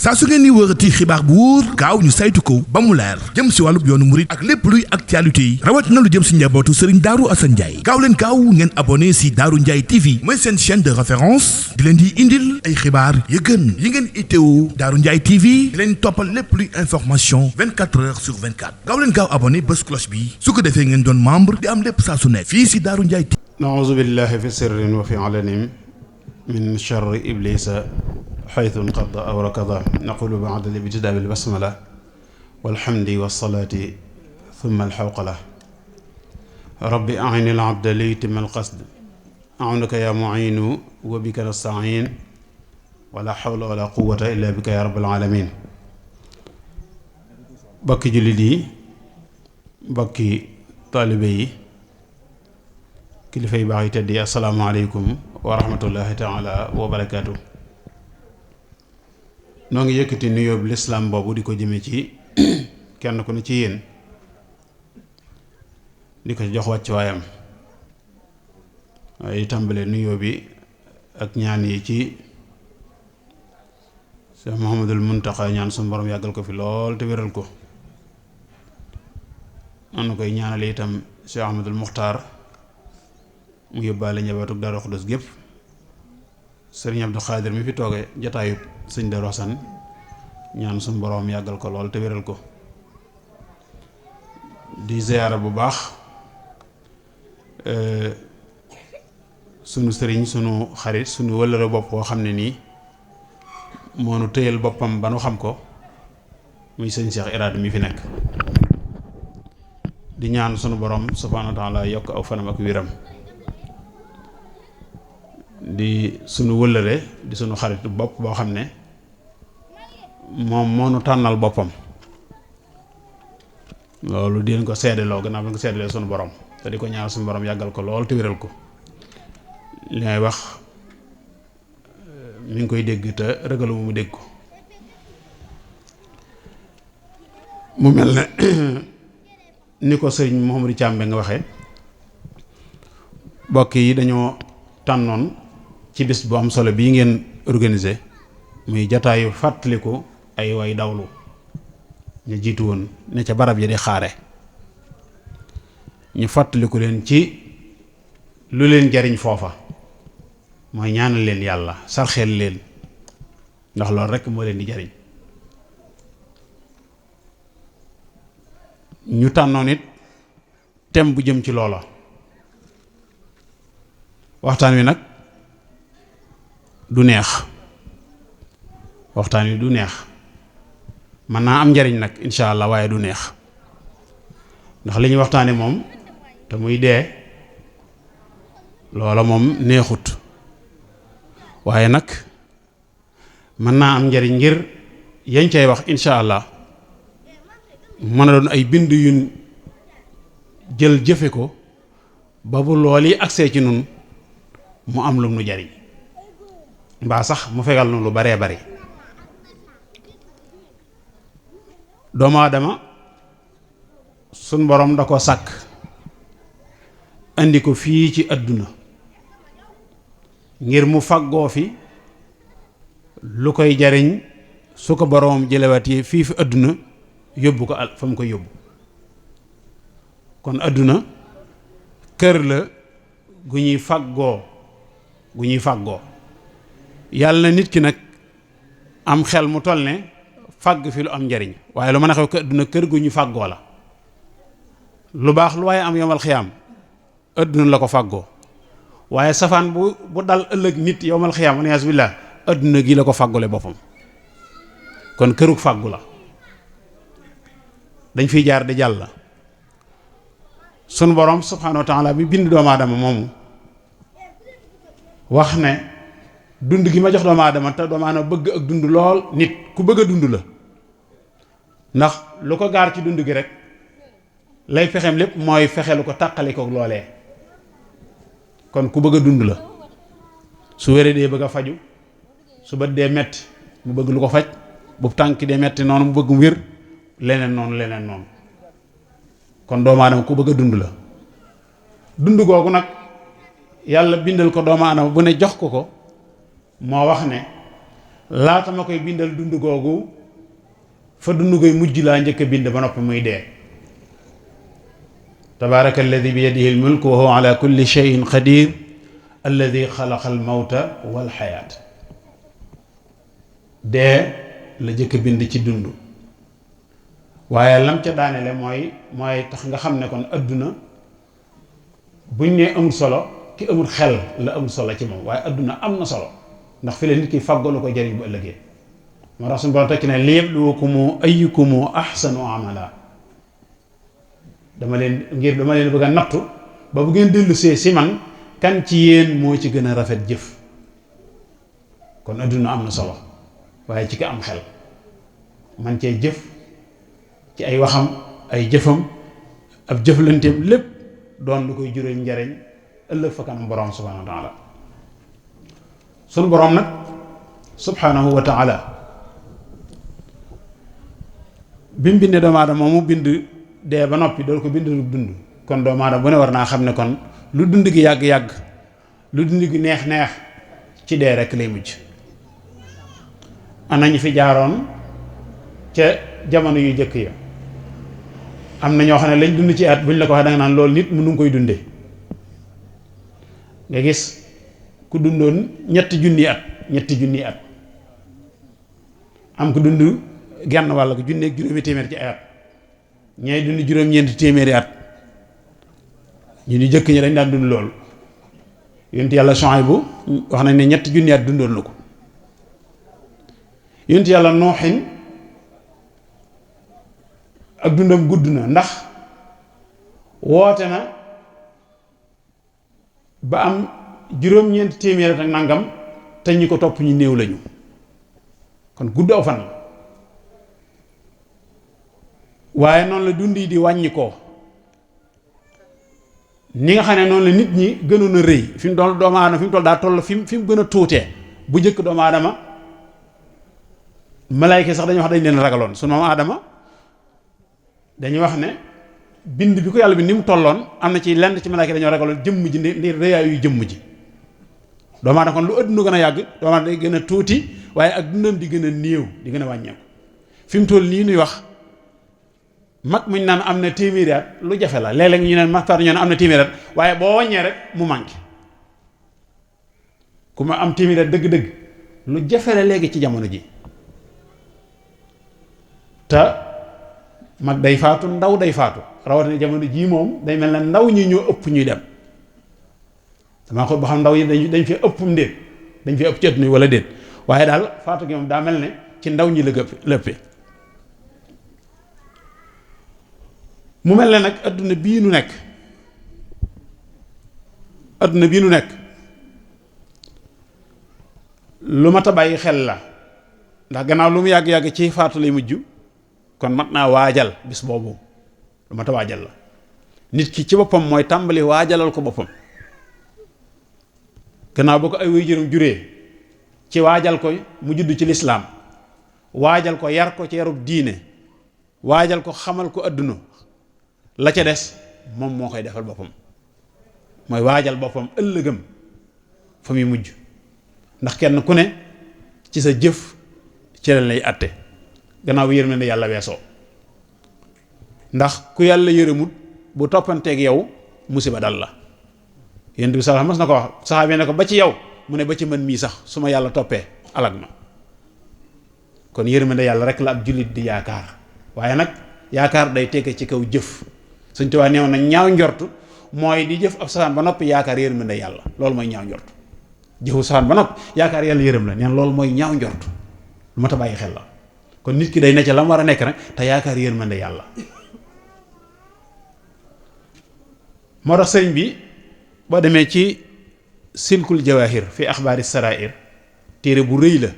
saa su ngeen ni wërati xibaar bu wóor gaaw ñu saytu ko ba mu leer jëm si wàllub yoonu murit ak lépp luy actualité yi rawat na lu jëm si njabootu Serigne Darou Assane Ndiaye gaaw leen gaaw ngeen abonné si Darou Ndiaye TV mooy seen chaîne de référence di leen di indil ay xibaar yu gën yi ngeen itteewu Darou Ndiaye TV di leen toppal lépp luy information 24 heures sur 24 gaaw leen gaaw abonné bés cloche bi su ko defee ngeen doon membre di am lépp saa su nekk fii si Darou Ndiaye TV. A'uuzu billahi fi sirrin wa fi alanin min sharri iblisa xaytu nqada aw rakada naqulu ba'da al-ibtidaa bil basmala walhamdi wassalaati thumma alxawqala rabbi a'ini al-abda li yutimma al-qasd a'unuka ya mu'inu wa bika nasta'in wala hawla wala quwwata illa bika ya rabbal alamin bokki jullit yi bokki taalibe yi kilifa yi baax yi tedd yi assalaamu aleykum wa rahmatullahi taala wa barakaatu noo ngi yëkkati nuyoo bi lislaam boobu di ko jëme ci kenn ku ne ci yéen di ko jox wàcc waayam waaye tàmbale nuyoo bi ak ñaan yi ci Cheikh Mouhamadul Muntaxa ñaan suñu borom yàggal ko fi lool te wéral ko noonu koy ñaanale itam Cheikh Ahmadul Muxtaar mu yóbbaale njabootu Daaru Xudoos gépp sëriñ Abdou Xaadir mi fi tooge jataayub sëñ Darou Assane ñaan suñu boroom yàggal ko lool te wéral ko di ziyaara bu baax sunu sëriñ sunu xarit sunu wëllëre bopp koo xam ne nii moo nu tëyal boppam ba nu xam ko muy sëñ Cheikh Iraad mi fi nekk di ñaan sunu boroom subhaanahu wa taala yokk aw fanam ak wéram di sunu wëllëre di sunu xarit bopp boo xam ne moom moo nu tànnal boppam loolu di leen ko seedeloo gannaaw bi nga ko seedelee sunu borom te di ko ñaanal sunu borom yàggal ko lool te wéral ko li ngay wax mi ngi koy dégg te ragalu mu dégg ko mu mel ne ni ko sëriñ Mouhamadou Thiambe nga waxee bokk yi dañoo tànnoon ci bis bu am solo bii ngeen organisé muy jataayu fàttaliku ay way dawlu ñu jiitu woon ne ca barab yi di xaare ñu fàttaliku leen ci lu leen jariñ foofa mooy ñaanal leen yàlla sarxeel leen ndax loolu rekk moo leen di jariñ ñu tànnoon it thème bu jëm ci loola waxtaan wi nag du neex waxtaan wi du neex mën naa am njariñ nag insha allah waaye du neex ndax li ñuy waxtaane moom te muy dee loola moom neexut waaye nag mën naa am njariñ ngir yañ cay wax insha allah mën a doon ay bind yuñ jël jëfe ko ba bu lool yi agsee ci nun mu am lum nu jariñ mbaa sax mu fegal nu lu baree bari doomu aadama suñ borom da ko sàkk andi ko fii ci àdduna ngir mu faggoo fi lu koy jariñ su ko boroom jëlewatee fii fi àdduna yóbbu ko fa mu koy yóbbu kon àdduna kër la gu ñuy faggoo yàlla na nit ki nag am xel mu toll ne fàgg fi lu am njariñ waaye lu mën a xew ko àdduna kër gu ñu fàggoo la lu baax lu waaye am yomal xiyaam àdduna la ko fàggoo waaye safaan bu dal ëllëg nit yomal xiyaam waliyaas billaah àdduna gi la ko fàggule boppam kon kërug fàggu la dañ fiy jaar di jàll sunu borom subhaanahu wa taala bi bind doomu aadama moomu wax ne dund gi ma jox doomu aadama te doomu aadama bëgg ak dund lool nit ku bëgg a dund la ndax lu ko gaar ci dund gi rek lay fexeem lépp mooy fexe lu ko tàqali ko loolee kon ku bëgg a dund la su wéree dee bëgg a faju su bët dee metti mu bëgg lu ko faj bu tànk dee metti noonu mu bëgg mu wér leneen noonu kon doomu aadama ku bëgg a dund la dund googu nag yàlla bindal ko doomu aadama bu ne jox ko moo wax ne laata ma koy bindal dund googu fa dund koy mujj laa njëkk a bind ba noppi muy dee. tabaaraka alladi bi yadihi almulk wa huwa ala kulli shay'in qadir alladi xalaqa almawta walxayaat. dee la njëkk a bind ci dund. waaye lam ca daanele mooy tax nga xam ne kon adduna buñ nee amul solo ki amul xel la amul solo ci moom, waaye adduna am na solo ndax fi la nit ki fàggalu ko jariñ bu ëllëgee. moo tax suñu borom tekki ne liyabluwakum ayyukum ahsanu amala. dama leen bëgg a nattu ba bu ngeen dellu si man kan ci yéen moo ci gën a rafet jëf. kon adduna am na solo waaye ci ki am xel man cee jëf ci ay waxam ay jëfam ab jëflanteem lépp doon lu koy jural njariñ ëllëg fa kanam borom subhanahu wa taala. sunu borom nag subhanahu wa taala bi mu bindee doomu aadama mu bind dee ba noppi dool ko bind lu dund. kon doomu aadama bu ne war naa xam ne kon lu dund gi yàgg-yàgg lu dund gi neex-neex ci dee rekk lay mujj. ana ñu fi jaaroon ca jamono yu jëkk ya am na ñoo xam ne lañ dund ci at buñ la ko waxee da nga naan loolu nit mënu koy dunde. nga gis ku dundoon ñetti junni at am ku dund genn wàll ko junni ak juróomi téeméer ci ay at ñay dund juróom-ñeenti téeméeri at. ñu ni jëkk ñi dañ daan dund loolu. yonent yàlla Shuaybu wax nañ ne ñetti junni at dundoon na ko. yonent yàlla Nooxin ak dundam gudd na ndax woote na ba am juróom-ñeenti téeméer ak nangam te ñi ko topp ñu néew lañu. kon gudd aw fan. waaye noonu la dund yi di wàññi ko ni nga xam ne noonu la nit ñi gënoon a rëy fi mu doon doomu aadama fi mu toll daa toll fi mu gën a tuutee. bu njëkk doomu aadama malaayka sax dañuy wax dañ leen ragaloon. sunu maam aadama dañuy wax ne bind bi ko yàlla bi ni mu tolloon am na ci lenn ci malaayka dañoo ragaloon jëmm ji ni rëyaayu jëmm ji. doomu aadama kon lu ëdduna gën a yàgg doomu aadama day gën a tuuti waaye ak dundam di gën a néew di gën a wàññeeku. fi mu toll nii nuy wax mag muñ naan am na téeméeri at lu jafe la léeg-léeg ñu ne maxtar ñoo ne am na téeméeri at waaye boo wàññee rek mu manqué. ku ma am téeméeri at dëgg-dëgg lu jafe la léegi ci jamono ji. te mag day faatu ndaw day faatu rawatina jamono jii moom day mel ne ndaw ñi ñoo ëpp ñuy dem. damaa xool ba xam ndaw yi dañ fi ëppum déet dañ fi ëpp ci àdduna wala déet waaye daal faatu gi moom daa mel ne ci ndaw ñi la ëppee. mu mel ne nag adduna bii nu nekk lu mat a bàyyi xel la ndax gannaaw lu mu yàgg-yàgg ci faatu lay mujj kon mat naa waajal bis boobu lu mat a waajal la. nit ki ci boppam mooy tàmbali waajalal ko boppam gannaaw ba ko ay waajuram juree ci waajal ko mu judd ci lislaam waajal ko yar ko ci yarub diine waajal ko xamal ko adduna la ca des moom moo koy defal boppam mooy waajal boppam ëllëgam fa muy mujj ndax kenn ku ne ci sa jëf ci la lay àtte gannaaw bi yërmande yàlla weesoo. ndax ku yàlla yërëmut bu toppanteeg yow musiba dal la. yéen bi sax mas na ko wax saxaabee ne ko ba ci yow mu ne ba ci man mii sax su ma yàlla toppee alag ma. kon yërmande yàlla rek la ab jullit di yaakaar waaye nag yaakaar day tege ci kaw jëf. Sëñ Tuubaa neew na ñaaw njort mooy di jëf ab safaan ba noppi yaakaar yërmande yàlla loolu mooy ñaaw njort. jëfu safaan ba noppi yaakaar yàlla yërëm la neen loolu mooy ñaaw njort lu ma ta bàyyi xel la. kon nit ki day ne ca la mu war a nekk nag te yaakaar yërmande yàlla. moo tax sëriñ bi boo demee ci silkul jawahir fi axbaari sarair téere bu rëy la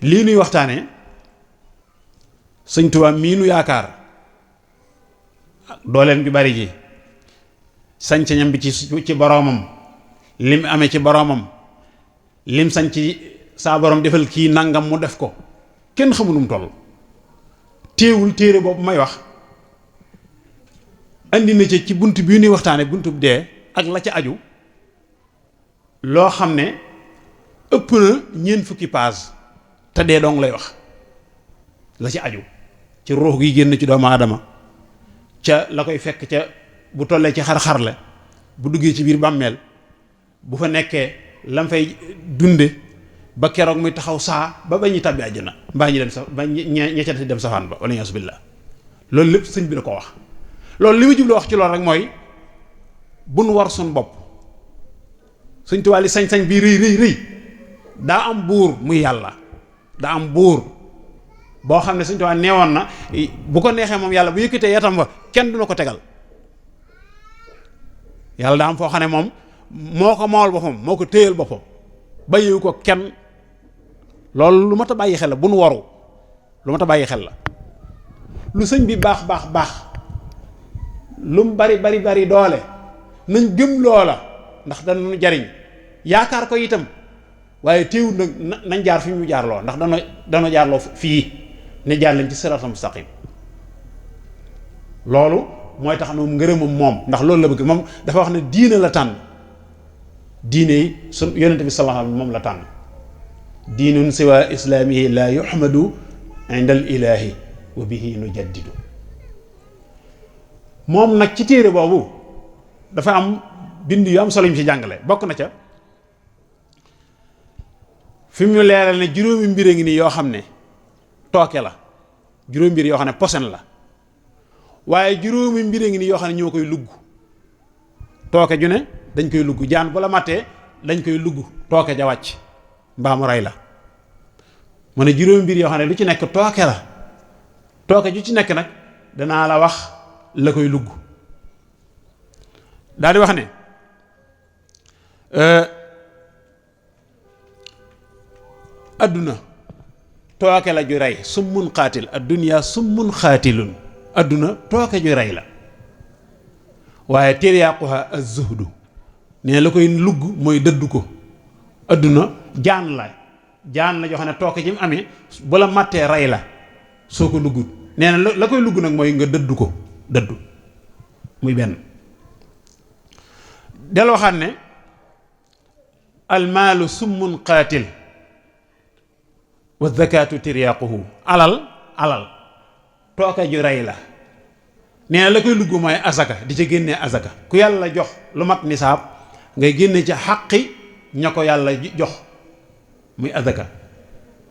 lii nuy waxtaane Sëñ Tuubaa mii nu yaakaar dooleem ju bari ji sañ-sañam bi ci boroomam lim amee ci boroomam lim sañ ci saa boroom defal kii nangam mu def ko kenn xamunum toll téewul téere boobu may wax andi na ci bunt bii nuy waxtaane buntub dee ak la ca aju loo xam ne ëpp na ñeent fukki page te dee dong lay wax la ci aju ci ruux gi génn ci doomu aadama ca la koy fekk ca bu tollee ci xar-xarle bu duggee ci biir bàmmeel bu fa nekkee lam fay dunde ba keroog muy taxaw saa ba ñuy tàbbi àjjana mbaa ñi dem sa ba ña ca dem safaan ba wala yaasu billah loolu lépp sëñ bi da ko wax. loolu li ma jublu wax ci loolu rek mooy bu nu war suñ bopp Sëñ Tuubaa li sañ-sañ bi rëy daa am buur muy yàlla daa am buur boo xam ne Sëñ Tuubaa neewoon na bu ko neexee moom yàlla bu yëkkatee yatam ba kenn du na ko tegal yàlla daa am foo xam ne moom moo ko mool boppam moo ko téyal boppam bàyyiwu ko kenn loolu lu mat a bàyyi xel la bu nu waru lu mat a bàyyi xel la lu sëñ bi baax lu mu bari doole nañ gëm loola ndax danañu jariñ yaakaar ko itam waaye téewul nag nañ jaar fi ñu jaar loo ndax dana jaarloo fii ne jaar leen ci siraatal mustaqim loolu mooy tax moom ngërëmam moom ndax loolu la bëgg moom dafa wax ne diine la tànn diine yi su yonente bi sallallahu alayhi wasallam moom la tànn diinun siwa islaamihi la yuhmadu inda al ilahi wa bihi nujaddidu moom nag ci téere boobu dafa am bind yu am solo yu ci jàngale bokk na ca fi mu leeral ne juróomi mbir a ngi nii yoo xam ne tooke la juróomi mbir yoo xam ne posen la waaye juróomi mbir a ngi nii yoo xam ne ñoo koy lugg tooke ju ne dañ koy lugg jaan bu la mattee dañ koy lugg tooke ja wàcc mbaa mu rey la mu ne juróomi mbir yoo xam ne lu ci nekk tooke la tooke ju ci nekk nag danaa la wax la koy lugg daal di wax ne adduna tooke la ju rey summun xaatil adduniyaa summun xaatilun adduna tooke ju rey la waaye tiryaaquha az-zuhdu nee la koy lugg mooy dëddu ko adduna jaan la joo xam ne tooke ji mu amee bu la mattee rey la soo ko luggut nee na la koy lugg nag mooy nga dëddu ko dëddu muy benn del waxaat ne almaalu summun qaatil wa zakaatu tiryaaquhu alal tooke ju rey la nee na la koy lugg mooy azaka di ca génnee azaka ku yàlla jox lu mat nisaab ngay génne ca xaqi ña ko yàlla jox muy azaka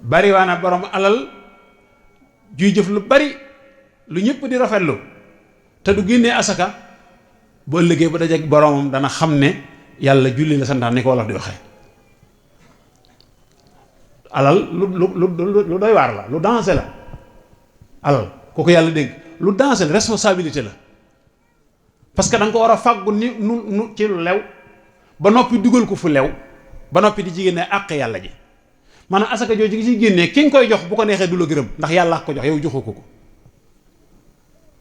bari waa na borom alal juy jëf lu bari lu ñëpp di rafetlu te du génnee asaka bu ëllëgee ba dajeek boromam dana xam ne yàlla julli la santaan ni ko wolof di waxee alal lu doy waar la lu dansé la alal kooku yàlla dégg lu dansé la responsabilité la parce que da nga ko war a fàggu ni nu ci lu lew ba noppi dugal ko fu lew ba noppi di ci génne àq yàlla ji maanaam asaka jooju gi ciy génnee ki nga koy jox bu ko neexee du la gërëm ndax yàlla ko jox yow joxu ko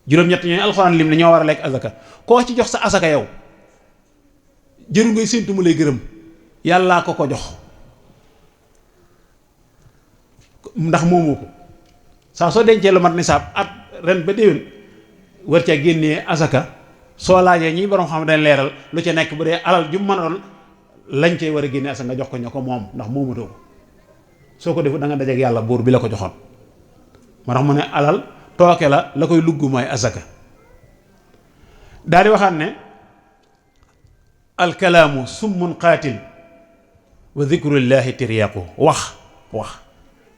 juróom-ñett ñooy alxuraan lim ne ñoo war a lekk asaka koo ci jox sa asaka yow jëru ngay séntu mu lay gërëm yàllaa ko jox ndax moomoo ko saa soo dencee lu mat nisaab at ren ba déwén war ca génnee asaka soo laajee ñi borom xam dañ leeral lu ca nekk bu dee alal ju mën a doon lañ cay war a génnee asaka nga jox ko ña ko moom ndax moomatoo ko soo ko defu da nga dajeek yàlla buur bi la ko joxoon moo tax mu ne alal tooke la koy lugg mooy asaka daal di waxaat ne alkalaamu summun qaatil wa dikrullahi tiryaaqu wax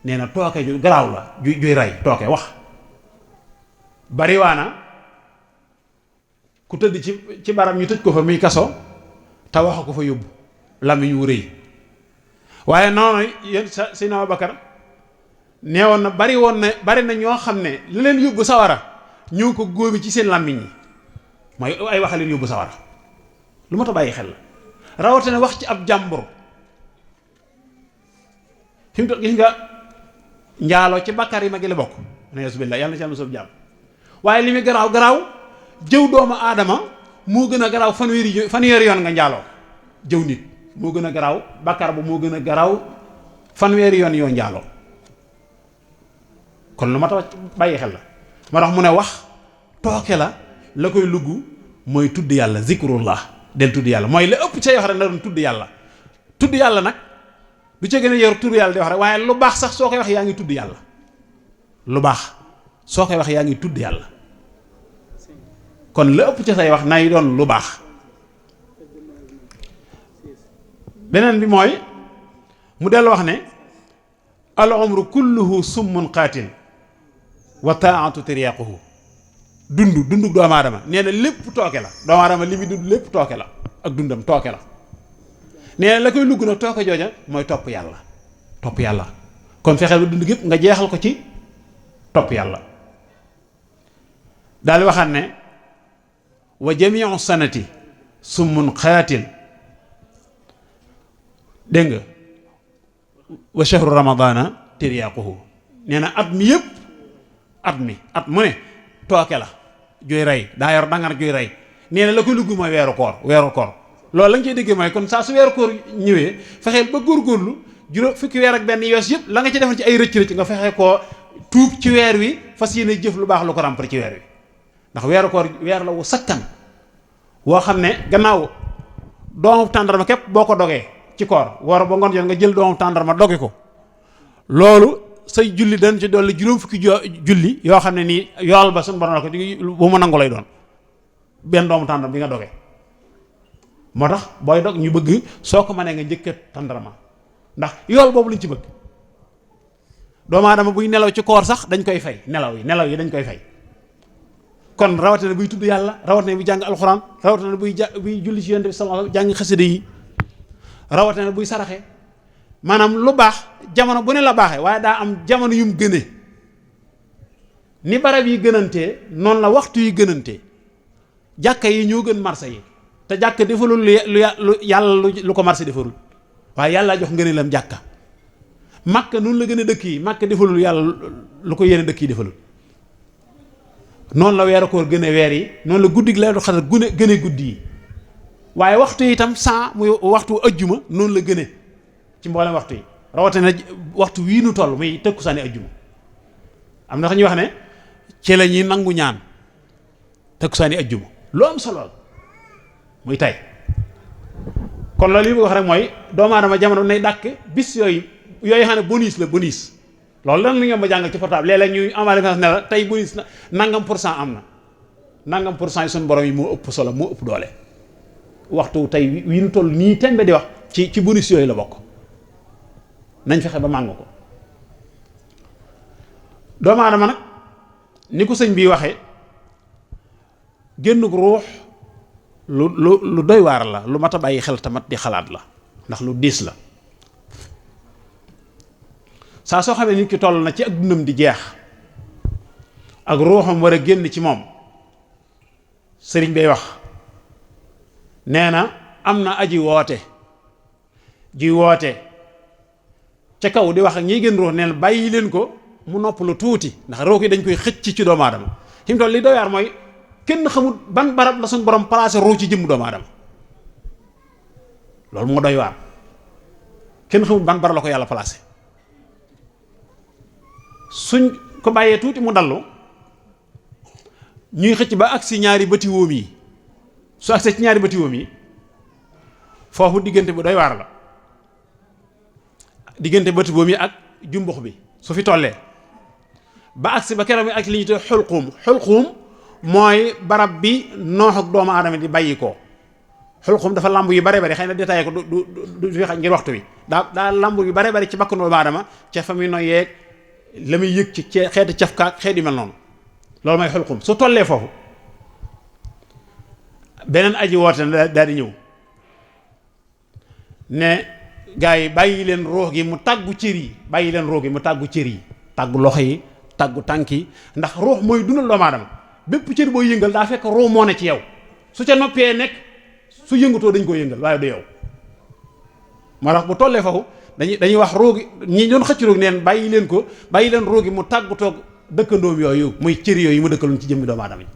nee na tooke ju garaaw la juy rey tooke wax bariwaana ku tëdd ci barab ñu tëj ko fa muy kaso te wax ko fa yóbbu làmmiñ wu rëy waaye noonu yéen Seydina Abubakar neewoon na bari na ñoo xam ne li leen yóbbu sawara ñoo ko góobi ci seen làmmiñ yi mooy ay waxa leen yóbbu sawara lu ma ta bàyyi xel la rawatina wax ci ab jàmbur fi mu toll gis nga njaaloo ci bàkkaar yi ma gi la bokk alhamdulilah yàlla na ci am soob jàmm waaye li muy garaaw jëw doomu aadama moo gën a garaaw fanweeri yoon nga njaaloo jëw nit moo gën a garaaw bàkkaar ba moo gën a garaaw fanweeri yoon yoo njaaloo kon lu ma ta bàyyi xel la moo tax mu ne wax tooke la koy lugg mooy tudd yàlla zikrullah del tudd yàlla mooy la ëpp ca yoo xam ne na doon tudd yàlla nag du ca gën a yor tur yàlla di wax rek waaye lu baax sax soo koy wax yaa ngi tudd yàlla lu baax soo koy wax yaa ngi tudd yàlla kon la ëpp ca say wax nay doon lu baax. beneen bi mooy mu dellu wax ne al umru kulluhu summun qaatil wa taatu tiriyaquhu dundu doomu aadama nee na lépp tooke la doomu aadama li muy dund lépp tooke la ak dundam tooke la nee na la koy lugg nag tooke jooja mooy topp yàlla kon fexeel ba dund gépp nga jeexal ko ci topp yàlla daal di waxaat ne wa jamiu sanati summun qaatil dégg nga wa shahru ramadana tiryaquhu nee na at mi mu ne tooke la juy rey daa yor dangar juy rey nee na la koy lugg mooy weeru koor loolu la nga ciy déggee mooy kon saa su weeru koor ñëwee fexeel ba góorgóorlu juróom fukki weer ak benn yoos yëpp la nga ci defoon ci ay rëcc nga fexe koo tuub ci weer wi fas yéene jëf lu baax lu ko ràmpare ci weer wi ndax weeru koor weer la wu sakkan woo xam ne gannaaw doomu tàndarma képp boo ko dogee ci koor woor ba ngoon jot nga jël doomu tàndarma doge ko loolu say julli dañ ci dolli juróom fukki julli yoo xam ne nii yool ba suñu borom la ko bu ma nangu lay doon benn doomu tàndarma bi nga doge moo tax booy dog ñu bëgg soo ko mënee nga njëkka tàndarma ndax yool boobu lañ ci bëgg doomu aadama buy nelaw ci koor sax dañ koy fay nelaw yi dañ koy fay kon rawatina buy tudd yàlla rawatina buy jàng alxuraan rawatina buy julli ci yonent bi sallallahu alayhi wasallam jàng xasida yi rawatina buy saraxe maanaam lu baax jamono bu ne la baaxee waaye daa am jamono yum gëne ni barab yi gënantee noonu la waxtu yi gënantee jàkka yi ñoo gën marché yi te jàkka defalul lu yàlla lu ko marché defalul waaye yàlla jox ngëneelam jàkka Makka noonu la gën a dëkk yi Makka defalul yàlla lu ko yeneen dëkk yi defalul noonu la weeru koor gën a weer yi noonu la guddi gi Laylatul Qadr gën a guddi yi waaye waxtu yi itam muy waxtu ajjuma noonu la gëne ci mboolem waxtu yi rawatina waxtu wii nu toll muy tëkkusaani ajjuma am na sax ñuy wax ne ci la ñuy nangu ñaan tëkkusaani ajjuma lu am solo la muy tay kon loolu li bëgg wax rek mooy doomu aadama jamono nay dàkk bis yooyu xam ne bonus la bonus loolu lan la ñu ma jàngal ci portable léeg-léeg ñuy amaale ne la tey bonus na nangam % am na nangam % yi suñu borom yi moo ëpp solo moo ëpp doole waxtu tey wi nu toll nii tembe di wax ci bonus yooyu la bokk nañ fexe ba màng ko doomu aadama nag ni ko sëñ bi waxee génnug ruux lu doy waar la lu mat a bàyyi xel tamat di xalaat la ndax lu diis la saa soo xamee nit ki toll na ci ak dundam di jeex ak ruuxam war a génn ci moom sëriñ bay wax nee na am na aji woote ji woote ca kaw di wax ak ñiy gën ruux neen bàyyi leen ko mu nopp lu tuuti ndax ruux yi dañ koy xëcc ci doomu aadama fi mu toll li doy waar mooy kenn xamul ban barab la suñ borom placé ruux ci jëmm doomu aadama loolu moo doy waar kenn xamul ban barab la ko yàlla placé suñ ko bàyyee tuuti mu dallu ñuy xëcc ba agsi ñaari bëti wóom yi su agsee ci ñaari bëti wóom yi foofu diggante bi doy waar la diggante bëti wóom yi ak jumbux bi su fi tollee ba agsi ba keroog bi ak li ñuy tuddee xulquum mooy barab bi noox ak doomu aadama di bàyyi ko xulquum dafa lamb yu bare bari xëy na détaillé ko du fi xaj ngir waxtu wi daa lamb yu bare bari ci bakkan doomu aadama ca fa muy noyyeeg la muy yëg ci xeeti cafkaak xeet yu mel noonu loolu mooy xulqum su tollee foofu beneen aji woote na daal di ñëw ne gaa yi bàyyi leen ruux gi mu tàggu cër yi bàyyi leen ruux gi mu tàggu cër yi tàggu loxo yi tàggu tànk yi ndax ruux mooy dundal doomu aadama bépp cër boo yëngal daa fekk ruux moo ne ci yow su ca noppee nekk su yëngatoo dañ ko yëngal waaye du yow moo tax bu tollee foofu dañuy wax ruugi ñi doon xëcc ruugi neen bàyyi leen ruugi mu tàggu toog dëkkandoom yooyu muy cër yooyu mu dëkkaloon ci jëmmi doomu aadama yi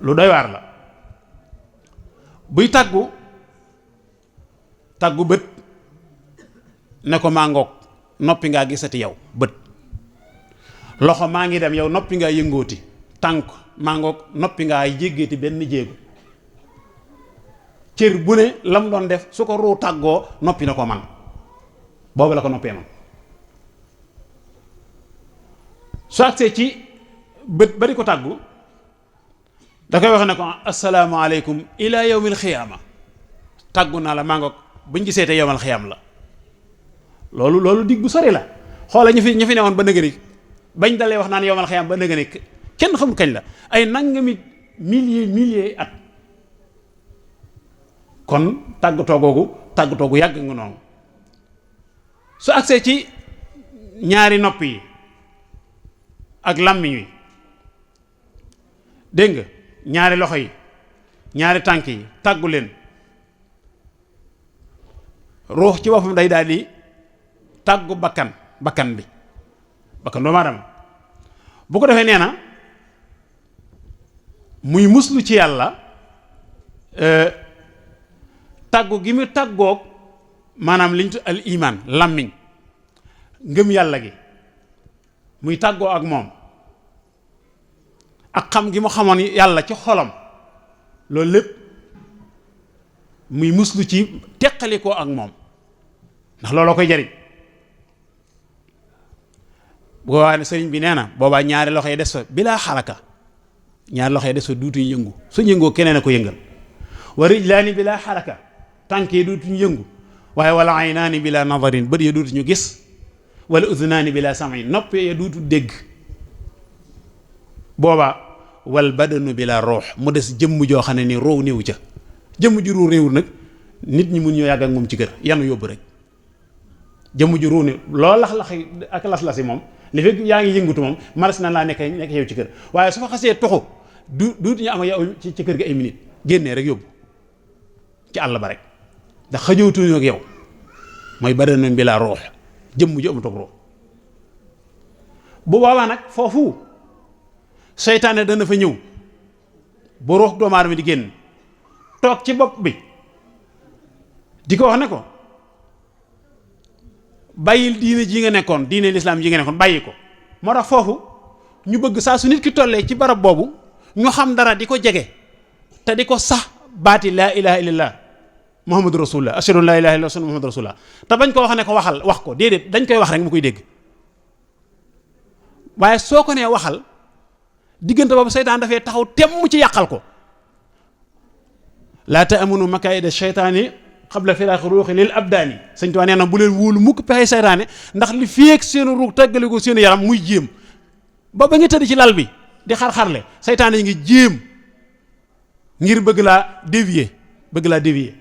lu doy waar la buy tàggu bët ne ko maa ngoog noppi ngaa gisati yow bët loxo maa ngi dem yow noppi ngaa yëngooti tànk maa ngoog noppi ngaa jéggeeti benn jéego cër bu ne lam doon def su ko ruu tàggoo noppi na ko man boobu la ko noppee man su agsee ci bët ba di ko tàggu da koy wax ne ko asalaamaaleykum ila yawmil xiyaama tàggu naa la maa ngoog buñ gisee te yawmal xiyaam la loolu dig bu sori la xoola ñu fi ne woon ba nëgëni bañ dalee wax naan yawmal xiyaam ba nëgëni kenn xamul kañ la ay nangami milliers at kon tàggatoo gu yàgg nga noonu su agsee ci ñaari nopp yi ak làmmiñ wi dégg nga ñaari loxo yi ñaari tànk yi tàggu leen ruux ci boppam day daal di tàggu bakkan doomu aadama bu ko defee nee na muy muslu ci yàlla tàggu gi mu tàggoog maanaam liñ tudd al iman làmmiñ ngëm yàlla gi muy tàggoo ak moom ak xam gi mu xamoon yàlla ci xolam loolu lépp muy muslu ci teqalikoo ak moom ndax looloo koy jariñ bu ko ne sëriñ bi nee na boobaa ñaari loxo yi des fa bilaa xaraka ñaari loxo yi des fa duutuñ yëngu su yëngoo keneen a ko yëngal wa rijlaani bilaa xaraka tànk yi duutuñ yëngu waaye wala aynaani bilaa nadarin bët ya duutuñu gis wala uzunaani bilaa sam'in nopp ya duutu dégg booba wal badanu bilaa ruux mu des jëmm joo xam ne ni roow néew ca jëmm ju ruu néewul nag nit ñi mun ñoo yàgg ak moom ci kër yanu yóbbu rek jëmm ju ruu néew loo lax-laxi ak las-lasi moom li fekk yaa ngi yëngutu moom maras na laa nekk yow ci kër waaye su fa xasee toxu duutu ñu am yow ci kër gi ay minute génnee rek yóbbu ci àll ba rek ndax xëjootuñu ak yow mooy badanu bilaa ruux jëmm ju amut ak ruux bu boobaa nag foofu seytaane dana fa ñëw bu ruux doomu aadama di génn toog ci bopp bi di ko wax ne ko bàyyil diine ji nga nekkoon diine lislaam ji nga nekkoon bàyyi ko moo tax foofu ñu bëgg saa su nit ki tollee ci barab boobu ñu xam dara di ko jege te di ko sax baati laa ilaha illallah muhammadu rasulullah ashhadu an laa ilaha illallah muhammadu rasulullah te bañ ko wax ne ko waxal wax ko déedéet dañ koy wax rek mu koy dégg waaye soo ko nee waxal diggante boobu seytaan dafay taxaw temm ci yàqal ko laa ta'amunu makaayida sheytaani qabla firaaxi ruuxi lil abdaani sëñ Tuubaa nee na bu leen wóolu mukk pexe seytaane ndax li fi ak seenu ruux tàggale ko seenu yaram muy jéem ba nga tëdd ci lal bi di xar-xarle seytaane yi ngi jéem ngir bëgg laa dévier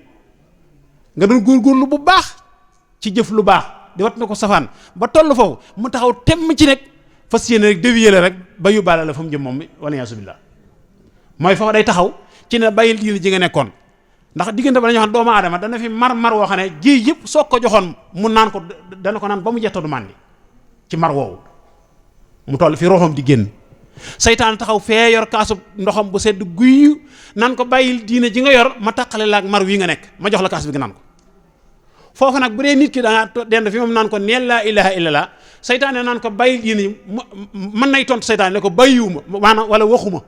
nga doon góorgóorlu bu baax ci jëf lu baax di wat na ko safaan ba toll foofu mu taxaw temm ci nekk fas yéene rek dévier la rek ba yóbbaale la fa mu jëm moom wala yaasu billah mooy foofu day taxaw ci ne bàyyil diine ji nga nekkoon ndax diggante ba dañoo xam doomu aadama dana fi mar woo xam ne géej yëpp soog ko joxoon mu naan ko dana ko naan ba mu jeex du màndi ci mar woowu mu toll fi roxam di génn seytaan taxaw fee yor kaasu ndoxam bu sedd guy naan ko bàyyil diine ji nga yor ma taqale la ak mar wi nga nekk ma jox la kaas bi nga naan ko foofu nag bu dee nit ki danga dend fi moom naan ko neel laa ilaha illallah seytaane naan ko bàyyil diine mën nay tontu seytaane ne ko bàyyiwuma maanaam wala waxuma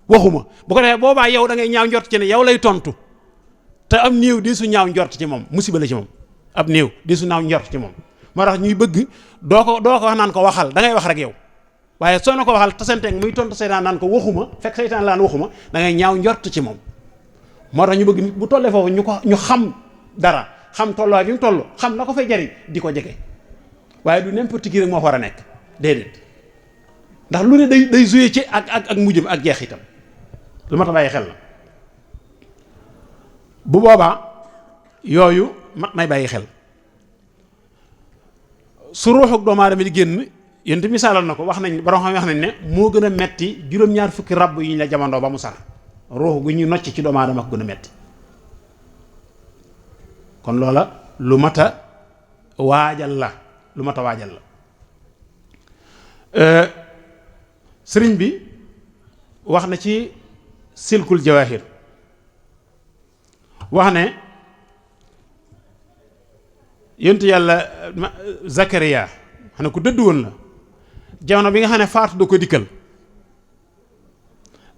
bu ko defee boobaa yow da ngay ñaaw njort ci ne yow lay tontu te am néew di su ñaaw njort ci moom musiba la ci moom ab néew di su ñaaw njort ci moom moo tax ñuy bëgg doo ko wax naan ko waxal da ngay wax rek yow waaye soo na ko waxal tasanteeg muy tontu seytaan naan ko waxuma fekk seytaan laan waxuma da ngay ñaaw njort ci moom moo tax ñu bëgg nit bu tollee foofu ñu xam dara xam tolluwaay bi mu toll xam la ko fay jariñ di ko jege waaye du n'importe qui rek moo fa war a nekk déedéet ndax lu ne day joué ci ak mujjëm ak jeexitam lu mat a bàyyi xel la bu boobaa yooyu mat nay bàyyi xel su ruuxuk doomu aadama di génn yéen misaalal na ko wax nañ borom xam wax nañ ne moo gën a metti juróom-ñaar fukki rab yi ñu la jamandoo ba mu sar ruux gu ñu nocc ci doomu aadama ko gën a metti kon loola lu mat a waajal la sëriñ bi wax na ci silkul jawahir wax ne yontu yàlla Zakariya xam ne ku dëdd woon la jamono bi nga xam ne faatu da ko dikkal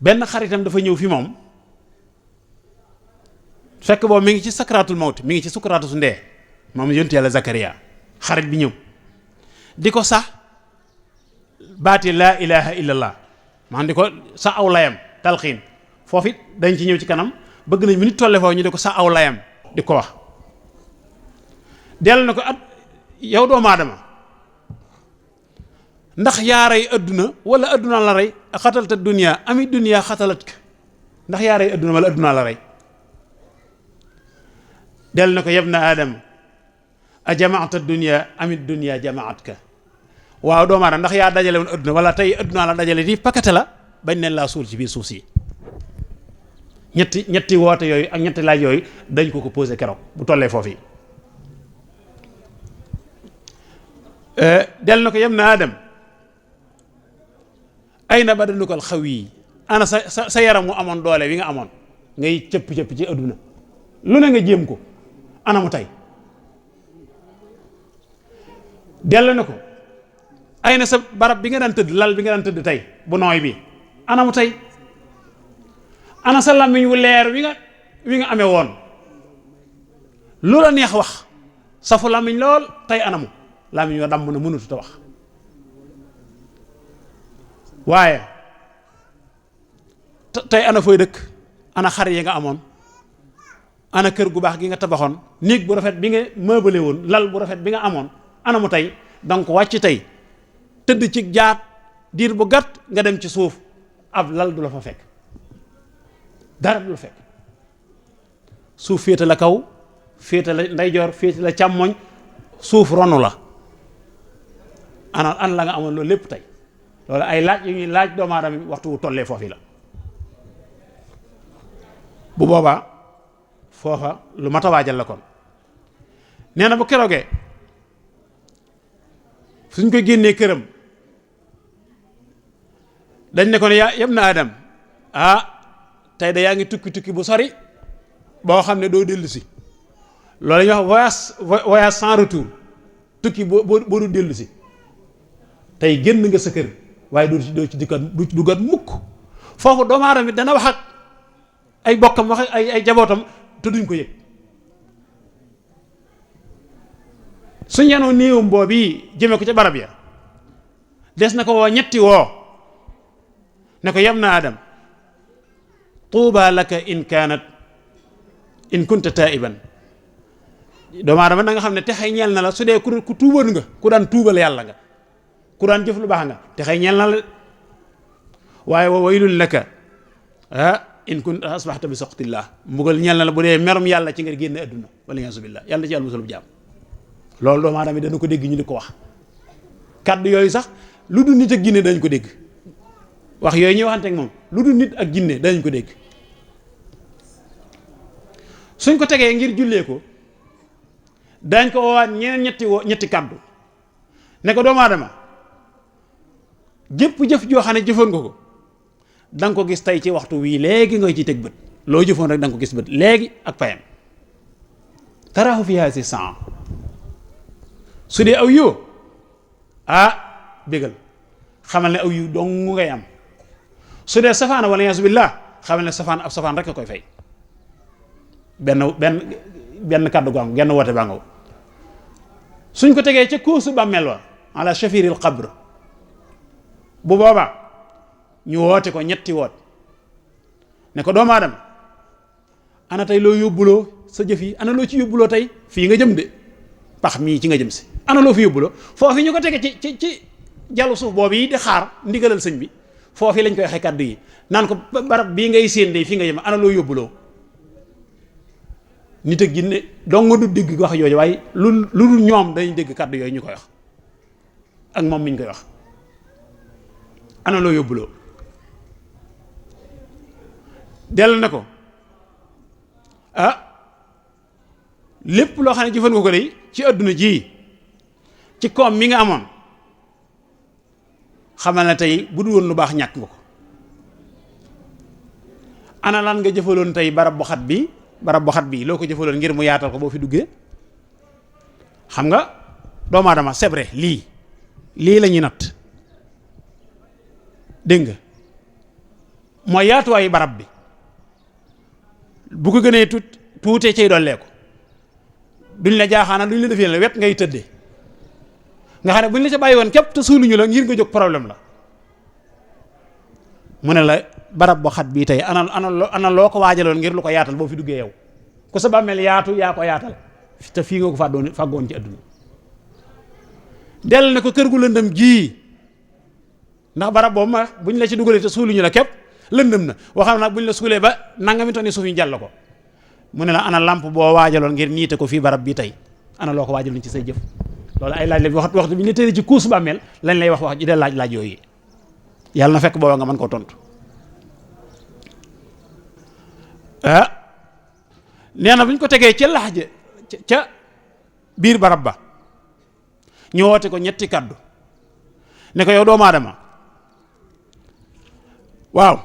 benn xaritam dafa ñëw fi moom fekk boobu mi ngi ci sakraatul mawt mi ngi ci sukuraatu su ndee moom yontu yàlla Zakariya xarit bi ñëw di ko sax baati laa ilaha illallah maanaam di ko sax aw layam talxiin foofu it dañ ci ñëw ci kanam bëgg nañ mi nit tolle foofu ñu di ko sax aw layam di ko wax dellu na ko at yow doomu aadama ndax yaa rey adduna wala adduna la rey xatalta dunya ami dunya xatalat ka ndax yaa rey adduna wala adduna la rey dellu na ko yabna aadama a jamaata dunya ami dunya jamaat ka waaw doomu aadama ndax yaa dajale woon adduna wala tey adduna la dajale di pakate la bañ neen laa suul ci biir suuf si ñetti woote yooyu ak ñetti laaj yooyu dañ ko posé keroog bu tollee foofu yi del na ko yem na adam ay na badanukal xaw yi ana sa yaram mu amoon doole wi nga amoon ngay cëpp-cëpp ci adduna lu ne nga jéem ko ana mu tey del na ko ay na sa barab bi nga daan tëdd lal bi nga daan tëdd tey bu nooy bi ana mu tey ana sa làmmiñ wu leer wi nga amee woon lu la neex wax safu làmmiñ lool tey anamu làmmiñ wa damm na mënatu ta wax waaye tey ana fooy dëkk ana xar yi nga amoon ana kër gu baax gi nga tabaxoon néeg bu rafet bi nga meublé woon lal bu rafet bi nga amoon ana mu tey danga ko wàcc tey tëdd ci jaat diir bu gàtt nga dem ci suuf ab lal du la fa fekk dara du la fekk suuf féete la kaw féete la ndeyjoor féete la càmmoñ suuf ronu la ana la nga amoon loolu lépp tey loolu ay laaj yu ñuy laaj doomu aadama bi waxtu wu tollee foofu la bu boobaa foofa lu mat a waajal la kon nee na bu keroogee suñ ko génnee këram dañ ne ko ne yaa yem na adam tey da yaa ngi tukki bu sori boo xam ne doo dellu si loolu la ñuy wax voyage sans retour tukki boo du dellu si tey génn nga sa kër waaye doo ci duggaat mukk foofu doomu aadama bi dana wax ak ay bokkam wax ak ay jabootam te duñ ko yëg suñ yenoo néewum boobu jëme ko ca barab ya des na ko woo ñetti woo ne ko yam na adam tuuba laka in kunta taiban doomu aadama da nga xam ne texay ñeel na la su dee ku tuuban nga ku daan tuubal yàlla nga ku daan jëf lu baax nga texay ñeel na la waaye wa waylun laka in kunta asbaxta bi soxtillah mbugal ñeel na la bu dee merum yàlla ci nga génne adduna wala yaasu billah yàlla ci yàlla musul bu jaam loolu doomu aadama dana ko dégg ñu di ko wax kàddu yooyu sax lu dul nit ak jinne dañ ko dégg wax yooyu ñuy waxante ak moom lu dul nit ak jinne dañ ko dégg suñ ko tegee ngir jullee ko dañ ko woowaat ñeneen ñetti kàddu ne ko doomu aadama jëpp jëf joo xam ne jëfoon nga ko da nga ko gis tey ci waxtu wii léegi nga ci teg bët loo jëfoon rek da nga ko gis bët léegi ak payam taraahu fi haasi saa su dee aw yiw bégal xamal ne aw yiw dong ngay am su dee safaan wala yaasu billah xamal ne safaan ab safaan rek a koy fay benn kàddu gu am genn woote baa nga suñ ko tegee ca kóosu bàmmeel wa ala shafiril qabr bu boobaa ñu woote ko ñetti woot ne ko doomu aadama ana tey loo yóbbuloo sa jëf yi ana loo ci yóbbuloo tey fii nga jëm de pax mii ci nga jëm si ana loo fi yóbbuloo foofu ñu ko tege ci jàllu suuf boobu yi di xaar ndigalal sëñ bi foofu lañ koy waxee kàddu yi naan ko barab bii ngay séen de fii nga jëm ana loo yóbbuloo nit ak jinne dong nga du dégg wax yooyu waaye lu dul ñoom dañuy dégg kàddu yooyu ñu koy wax ak moom mi ñu koy wax ana loo yóbbuloo dellu na ko lépp loo xam ne jëfan nga ko day ci adduna ji ci koom mi nga amoon xamal na tey bu dul woon lu baax ñàkk nga ko ana lan nga jëfaloon tey barab bu xat bi loo ko jëfaloon ngir mu yaatal ko boo fi duggee xam nga doomu aadama c'est vrai lii la ñuy natt dégg nga mooy yaatuwaayu barab bi bu ko gënee tuutee cay dollee ko duñ la jaaxaana duñ la defee la wet ngay tëddee nga xam ne buñ la ca bàyyi woon képp te suuluñu la ngir nga jóg problème la mu ne la barab bu xat bii tey ana loo ko waajaloon ngir lu ko yaatal boo fi duggee yow ku sa bàmmeel yaatu yaa ko yaatal te fii nga ko fàggoon ci àdduna del ne ko kër gu lëndëm gii ndax barab boobu ma buñ la ci dugalee te suuluñu la képp lëndëm na waxam nag buñ la suulee ba nangami tonni suuf ñu jàll ko mu ne la ana lamp boo waajaloon ngir niite ko fii barab bi tey ana loo ko waajaloon ci say jëf loolu ay laaj la waxtu bi ñu la tëri ci kuus bàmmeel lañ lay wax ji de laaj yooyu yàlla na fekk booba nga mën koo tontu nee na bu ñu ko tegee ca lax ja ca biir barab ba ñu woote ko ñetti kaddu ne ko yow doomu aadama waaw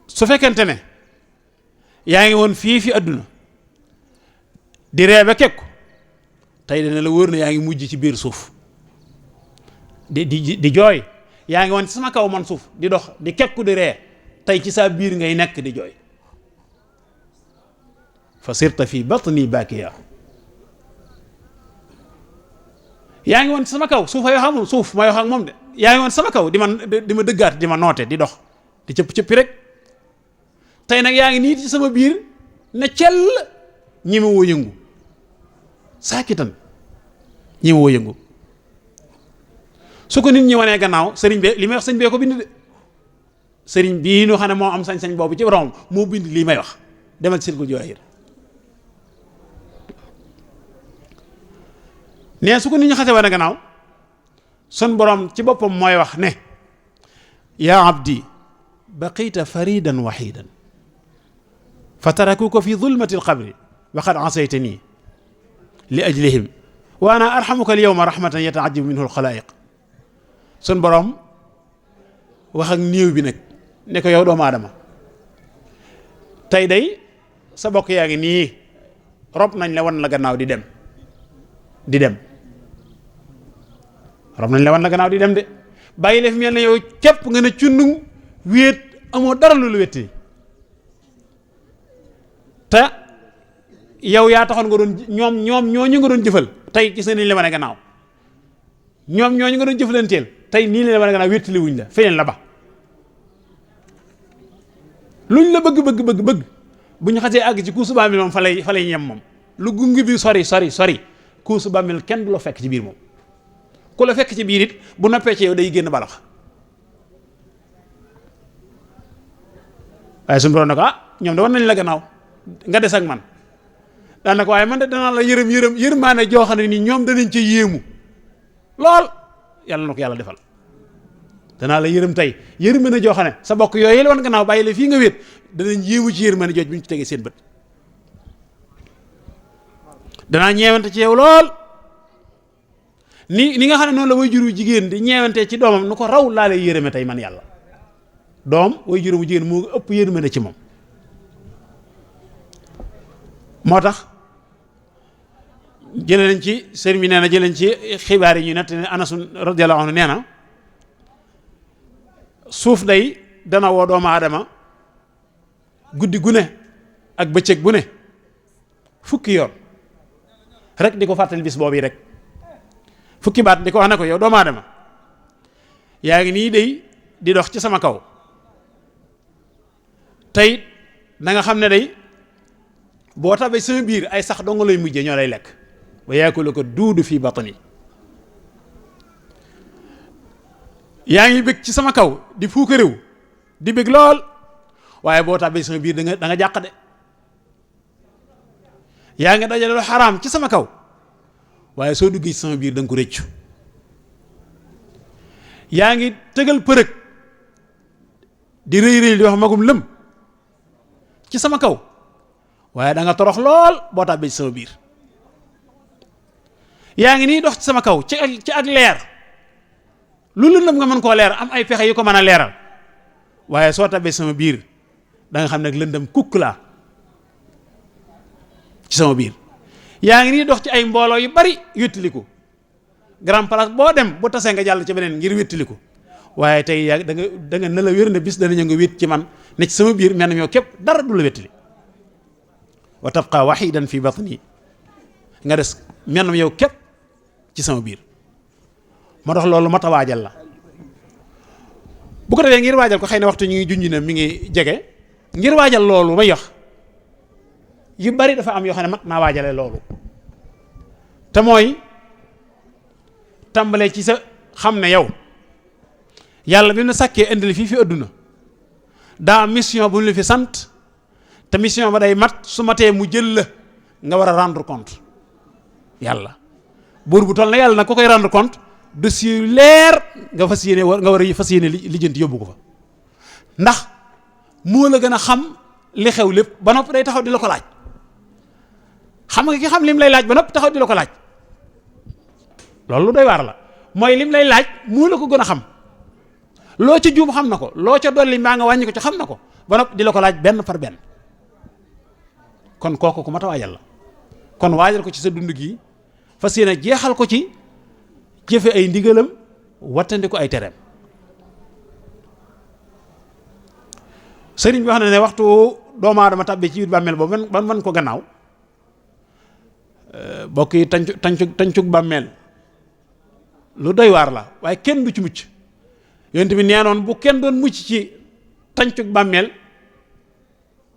su fekkente ne yaa ngi woon fii fi àdduna di ree ba kekku tey dana la wóor ne yaa ngi mujj ci biir suuf di jooy yaa ngi woon ci sama kaw man suuf di dox di kekku di ree tey ci saa biir ngay nekk di jooy fa sirta fi batni bakiya yaa ngi woon ci sama kaw suuf ay wax moom suuf may wax ak moom de yaa ngi woon sama kaw di ma dëggaat di ma noote di dox di cëpp-cëppi rek tey nag yaa ngi nii ci sama biir ne cell ñi ma woo yëngu saakitan ñi ma woo yëngu su ko nit ñi wanee gannaaw sëriñ bi li may wax sëñ bee ko bind de sëriñ bii ñu xam ne moo am sañ-sañ boobu ci borom moo bind lii may wax demal ci Silkul Jawaahir nee su ko nit ñi xasee wane gannaaw sun borom ci boppam mooy wax ne yaa abdi baqita faridan wahidan fa tarakuka fi zulmati alqabri wa qad asaytani li ajlihim wa ana arhamuka alyawma rahmatan yata'ajjabu minhu alxalaayiq sun borom wax ak néew bi nag ne ko yow doomu aadama tey day sa bokk yaa ngi nii rob nañ la wan la gannaaw di dem rob nañ la wan la gannaaw di dem de bàyyi la fi mel ne yow képp nga ne cundung wéet amoo dara lu wetti te yow yaa taxoon nga doon ñoom ñooñu nga doon jëfal tey gis nañ la wane gannaaw ñoom ñooñu nga doon jëfalanteel tey nii la wane gannaaw wéttali wuñ la feneen la ba luñ la bëgg bu ñu xasee àgg ci kuusu bàmmeel moom fa lay ñem moom lu gungi bi sori kuusu bàmmeel kenn du la fekk ci biir moom ku la fekk ci biir it bu noppee ci yow day génn balax waaye suñu borom ne ko ñoom da war nañ la gannaaw nga des ak man daanaka waaye man de danaa la yërmaane joo xam ne nii ñoom danañ ci yéemu lool yàlla na ko yàlla defal danaa la yërëm tey yërmande joo xam ne sa bokk yooyu la wan gannaaw bàyyi la fii nga wéet danañ yéemu ci yërmande jooj bu ñu ci tegee seen bët danaa ñeewante ci yow lool ni nga xam ne noonu la way juru jigéen di ñeewante ci doomam nu ko raw laa lay yërëme tey man yàlla doom way juru bu jigéen moo ëpp yërmande ci moom moo tax jëlee nañ ci sëriñ bi nee na jëlee nañ ci xibaar yi ñu nett ne Anas radiyallahu anhu nee na suuf day dana woo doomu aadama guddi gu ne ak bëccëg bu ne fukki yoon rek di ko fàttali bis boobu rek fukki baat di ko wax ne ko yow doomu aadama yaa ngi nii day di dox ci sama kaw tey na nga xam ne day boo tabee sama biir ay sax dong lay mujjee ñoo lay lekk wa yaakulu ko duudu fii batni yaa ngi bëgg ci sama kaw di fuuka réew di bëgg lool waaye boo tabee sama biir da nga jàq de yaa ngi dajale lu xaraam ci sama kaw waaye soo duggee ci sama biir da nga ko rëccu yaa ngi tëgal përëg di rëy di wax magum lëm ci sama kaw waaye da nga torox lool boo tàbbee ci sama biir yaa ngi nii dox ci sama kaw ci ak leer lu lëndëm nga mën koo leer am ay pexe yu ko mën a leeral waaye soo tàbbee sama biir da nga xam ne lëndëm kukk laa ci sama biir yaa ngi nii dox ci ay mbooloo yu bari wéttiliku grand place boo dem bu tasee nga jàll ci beneen ngir wéttiliku waaye tey yaa da nga ne la wér ne bis dana ñëw nga wét ci man ne ci sama biir mel na yow képp dara du la wéttali wa tabqa wahidan fi batni nga des mel na yow képp ci sama biir moo tax loolu mat a waajal la bu ko defee ngir waajal ko xëy na waxtu ñu ngi junj ne mi ngi jege ngir waajal loolu may wax yu bari dafa am yoo xam ne mat naa waajale loolu te mooy tàmbalee ci sa xam ne yow yàlla bi na sàkkee indil fii fi adduna daa mission bu ñu la fi sant te mission ba day mat su matee mu jël la nga war a rendre compte yàlla buur bu toll na yàlla nag ko koy rendre compte dossier yu leer nga fas yéene nga war a fas yéene lijjanti yóbbu ko fa ndax moo la gën a xam li xew lépp ba nopp day taxaw di la ko laaj xam nga ki xam lim lay laaj ba nopp taxaw di la ko laaj loolu lu doy waar la mooy lim lay laaj moo la ko gën a xam loo ca juum xam na ko loo ca dolli mbaa nga wàññi ko ca xam na ko ba nopp di la ko laaj benn par benn kon kooku ku mat a waajal la kon waajal ko ci sa dund gi fas yéene jeexal ko ci jëfe ay ndigalam wattandi ko ay tereem sëriñ bi wax na ne waxtu doomu aadama tàbbi ci biir bàmmeel boobu man ko gannaaw bokk yi tancug bàmmeel lu doy waar la waaye kenn du ci mucc yonent bi nee noon bu kenn doon mucc ci tancug bàmmeel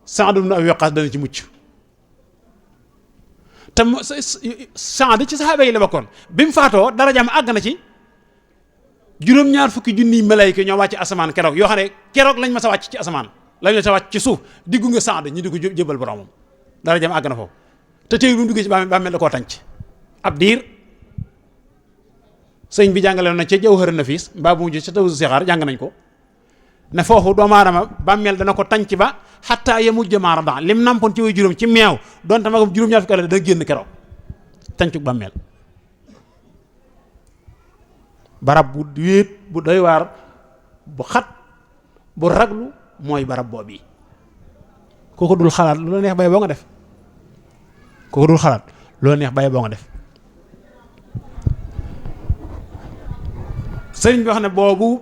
Saad ibn Abi Waqqas dana ci mucc te Saad ci saxaaba yi la bokkoon bi mu faatoo darajaam àgg na ci juróom-ñaar fukki junniy malayka ñoo wàcc asamaan keroog yoo xam ne keroog lañ ma sa wàcc ci asamaan lañ ma sa wàcc ci suuf diggu nga Saad ñi di ko jébal boromam darajaam àgg na foofu te tey bu mu duggee ci bàmmeel da koo tànc ab diir sëñ bi jàngale na ca Jawhar Nafis mbaa bu mujj ca Tawzu Sixaar jàng nañ ko ne foofu doomu aadama bàmmeel dana ko tànc ba xattaa ya mujj maaradan lim nampoon ci way juróom ci meew donte magam juróom-ñaar fukki at dana génn keroog tàncug bàmmeel barab bu wéet bu doy waar bu xat bu raglu mooy barab boobu kooku dul xalaat lu la neex bay boo nga def kooku dul xalaat lu la neex bay boo nga def sëriñ bi wax ne boobu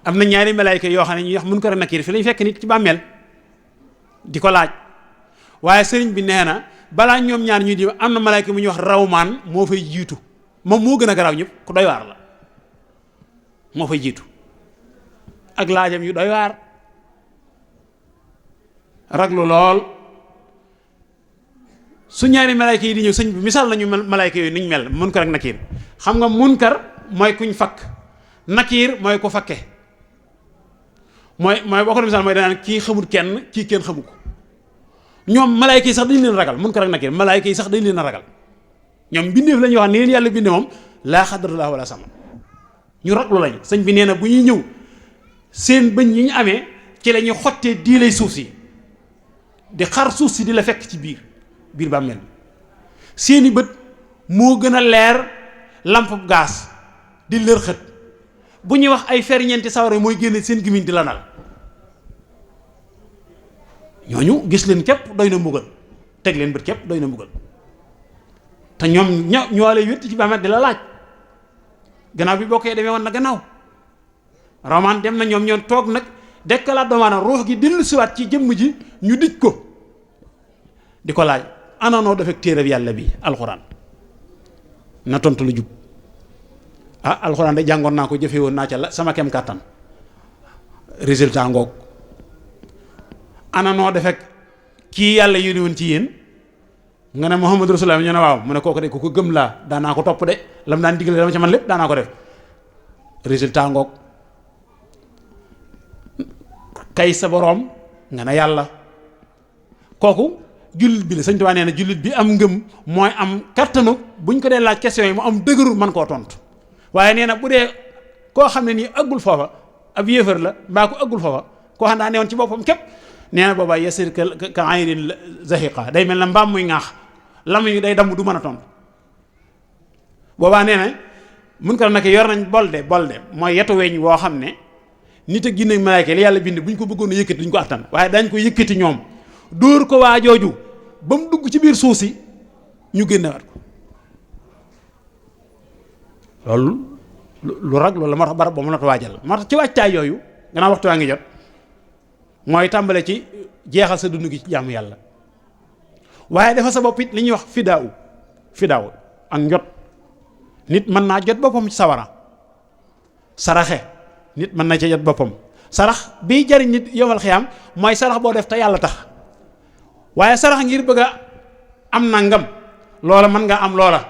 am na ñaari malaayka yoo xam ne ñuy wax Munkar ak Nakiir fi lañu fekk nit ci bàmmeel di ko laaj waaye sëriñ bi nee na balaa ñoom ñaar ñuy di am na malaayka mu ñuy wax Rawmaan moo fay jiitu moom moo gën a garaaw ñëpp ku doy waar la moo fay jiitu ak laajam yu doy waar raglu lool su ñaari malaayka yi di ñëw sëñ bi misaal nañu malaayka yooyu niñ mel Munkar ak Nakiir xam nga Munkar mooy kuñ fakk Nakiir mooy ko fakke mooy boo ko misaal mooy danaan kii xamul kenn kii kenn xamu ko ñoom malaayka yi sax dañ leen ragal Munkar ak Nakiir malaayka yi sax dañ leen a ragal ñoom bindeef la ñuy wax ni leen yàlla binde moom laa xadrallah wala sama ñu raglu lañ sëñ bi nee na bu ñuy ñëw seen bëñ yi ñu amee ci la ñuy xottee dii lay suuf si di xar suuf si di la fekk ci biir bàmmeel bi seeni bët moo gën a leer lampe gaas di lër xët bu ñuy wax ay ferñeenti sawara mooy génne seen gimiñ di la nal ñooñu gis leen képp doy na mbugal teg leen bët képp doy na mbugal te ñoom ñoo lay wétti ci bàmmeel di la laaj gannaaw bi bokkee demee woon na gannaaw Rawmaan dem na ñoom ñoo toog nag dekkalaat doomu aadama ruux gi dellu siwaat ci jëmm ji ñu dij ko di ko laaj ananoo def ak téereb yàlla bi alxuraan na tontu lu jub alxuraan de jàngoon naa ko jëfe woon naa ca la sama kem kàttan résultat ngoog ananoo def ak kii yàlla yónni woon ci yéen nga ne Muhammadu Rasulullah ñu ne waaw mu ne kooku de ku ko gëm laa daanaa ko topp de lam daan digle dama ca man lépp daanaa ko def résultat ngoog kay sa boroom nga ne yàlla kooku jullit bi la Sëñ Tuubaa nee na jullit bi am ngëm mooy am kattanu buñ ko dee laaj question yi mu am dëgërul man koo tontu waaye nee na bu dee koo xam ne nii aggul foofa ab yéefar la mbaa ko aggul foofa koo xam ne daa newoon ci boppam képp nee na boobaa yasir ka aynin zahiqa day mel na mbaam muy ŋaax lam yi day damm du mën a tontu boobaa nee na mun ko nag yor nañ bolde mooy yetu weñ woo xam ne nit ak jinne malaayka li yàlla bind bu ñu ko bëggoon a yëkkati duñ ko attan waaye dañ ko yëkkati ñoom dóor ko waa jooju ba mu dugg ci biir suuf si ñu génnewaat ko loolu lu rag loolu moo tax barab ba mën a waajal moo tax ci wàccaay yooyu gannaaw waxtu waa ngi jot mooy tàmbale ci jeexal sa dund gi ci jaamu yàlla waaye dafa sa bopp it li ñuy wax fidaaw ak njot nit mën naa jot boppam ci sawara saraxe nit mën na ci jot boppam sarax biy jariñ nit yowmal xiyaam mooy sarax boo def te yàlla tax waaye sarax ngir bëgg a am nangam loola mën nga am loola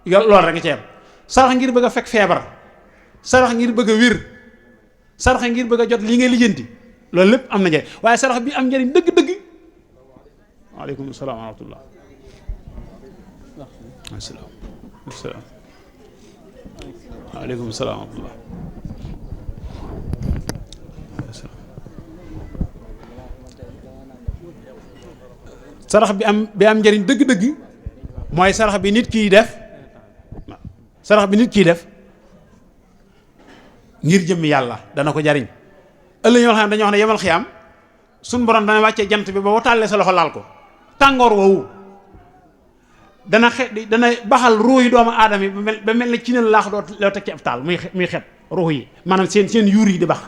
loola rek nga ci am sarax ngir bëgg a fekk feebar sarax ngir bëgg a wér sarax ngir bëgg a jot li ngay lijjanti loolu lépp am na njëriñ waaye sarax bi am njëriñ dëgg-dëgg waaleykum salaam wa rahmatullah waaleykum salaam wa rahmatullah sarax bi am njëriñ dëgg-dëgg mooy sarax bi nit kiy def ngir jëmmi yàlla dana ko jariñ ëllëg ñoo xam ne dañoo wax ne yemal xiyaam suñ borom dana wàccee jant bi ba wataalee sa loxo laal ko tàngoor woowu dana baxal ruux yi doomu aadama yi ba mel ne ci ne laax doo teg ci ab taal muy xet ruux yi maanaam seen yuur yi di bax